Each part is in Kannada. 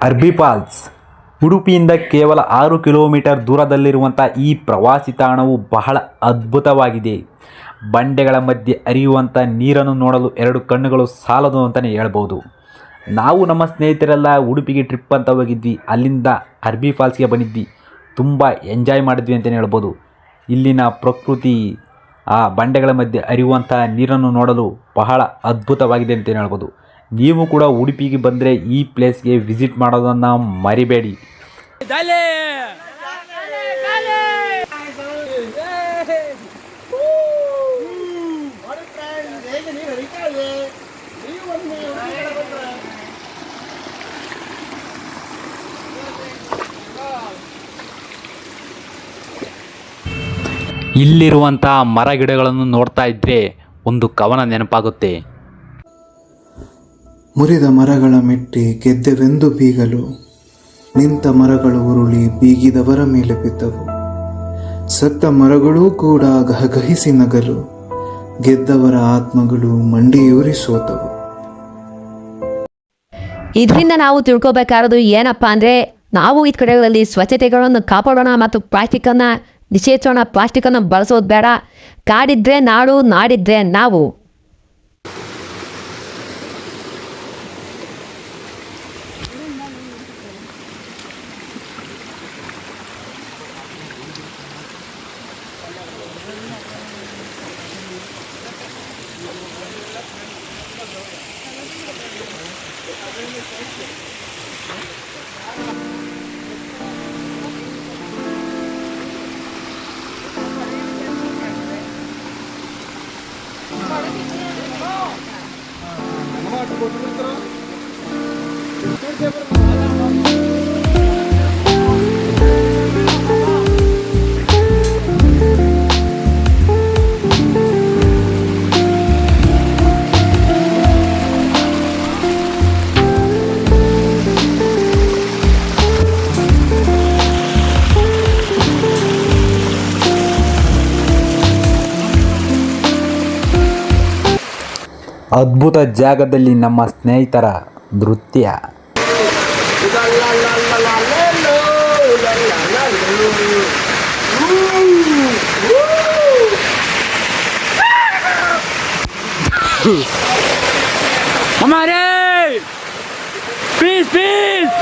ಅರ್ಬಿ ಫಾಲ್ಸ್ ಉಡುಪಿಯಿಂದ ಕೇವಲ 6 ಕಿಲೋಮೀಟರ್ ದೂರದಲ್ಲಿರುವಂಥ ಈ ಪ್ರವಾಸಿ ತಾಣವು ಬಹಳ ಅದ್ಭುತವಾಗಿದೆ. ಬಂಡೆಗಳ ಮಧ್ಯೆ ಹರಿಯುವಂಥ ನೀರನ್ನು ನೋಡಲು 2 ಕಣ್ಣುಗಳು ಸಾಲದು ಅಂತಲೇ ಹೇಳ್ಬೋದು. ನಾವು ನಮ್ಮ ಸ್ನೇಹಿತರೆಲ್ಲ ಉಡುಪಿಗೆ ಟ್ರಿಪ್ ಅಂತ ಹೋಗಿದ್ವಿ. ಅಲ್ಲಿಂದ ಅರ್ಬಿ ಫಾಲ್ಸ್ಗೆ ಬಂದಿದ್ವಿ. ತುಂಬ ಎಂಜಾಯ್ ಮಾಡಿದ್ವಿ ಅಂತಲೇ ಹೇಳ್ಬೋದು. ಇಲ್ಲಿನ ಪ್ರಕೃತಿ, ಆ ಬಂಡೆಗಳ ಮಧ್ಯೆ ಹರಿಯುವಂಥ ನೀರನ್ನು ನೋಡಲು ಬಹಳ ಅದ್ಭುತವಾಗಿದೆ ಅಂತಲೇ ಹೇಳ್ಬೋದು. ನೀವು ಕೂಡ ಉಡುಪಿಗೆ ಬಂದರೆ ಈ ಪ್ಲೇಸ್ಗೆ ವಿಸಿಟ್ ಮಾಡೋದನ್ನು ಮರಿಬೇಡಿ. ಇಲ್ಲಿರುವಂಥ ಮರ ಗಿಡಗಳನ್ನು ನೋಡ್ತಾ ಇದ್ದರೆ ಒಂದು ಕವನ ನೆನಪಾಗುತ್ತೆ. ಮುರಿದ ಮರಗಳ ಮೆಟ್ಟಿ ಗೆದ್ದೆವೆಂದು ಬೀಗಲು, ನಿಂತ ಮರಗಳು ಉರುಳಿ ಬೀಗಿದವರ ಮೇಲೆ ಬಿದ್ದವು. ಸತ್ತ ಮರಗಳೂ ಕೂಡ ಗಹಗಹಿಸಿ ನಗಲು, ಗೆದ್ದವರ ಆತ್ಮಗಳು ಮಂಡಿಯೂರಿ ಸೋತವು. ಇದರಿಂದ ನಾವು ತಿಳ್ಕೊಬೇಕಾರೋದು ಏನಪ್ಪ ಅಂದರೆ, ನಾವು ಈ ಕಡೆಗಳಲ್ಲಿ ಸ್ವಚ್ಛತೆಗಳನ್ನು ಕಾಪಾಡೋಣ ಮತ್ತು ಪ್ಲಾಸ್ಟಿಕ್ಕನ್ನು ನಿಷೇಧಿಸೋಣ. ಪ್ಲಾಸ್ಟಿಕ್ಕನ್ನು ಬಳಸೋದು ಬೇಡ. ಕಾಡಿದ್ರೆ ನಾಡು, ನಾಡಿದ್ರೆ ನಾವು. ಅದ್ಭುತ ಜಾಗದಲ್ಲಿ ನಮ್ಮ ಸ್ನೇಹಿತರ ನೃತ್ಯ. हमारे पीस पीस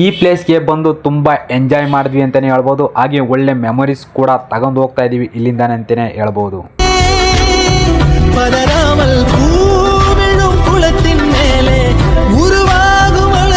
ಈ ಪ್ಲೇಸ್ಗೆ ಬಂದು ತುಂಬ ಎಂಜಾಯ್ ಮಾಡಿದ್ವಿ ಅಂತಲೇ ಹೇಳ್ಬೋದು. ಹಾಗೆ ಒಳ್ಳೆ ಮೆಮೊರೀಸ್ ಕೂಡ ತಗೊಂಡು ಹೋಗ್ತಾ ಇದ್ದೀವಿ ಇಲ್ಲಿಂದಾನೆ ಅಂತಲೇ ಹೇಳ್ಬೋದು.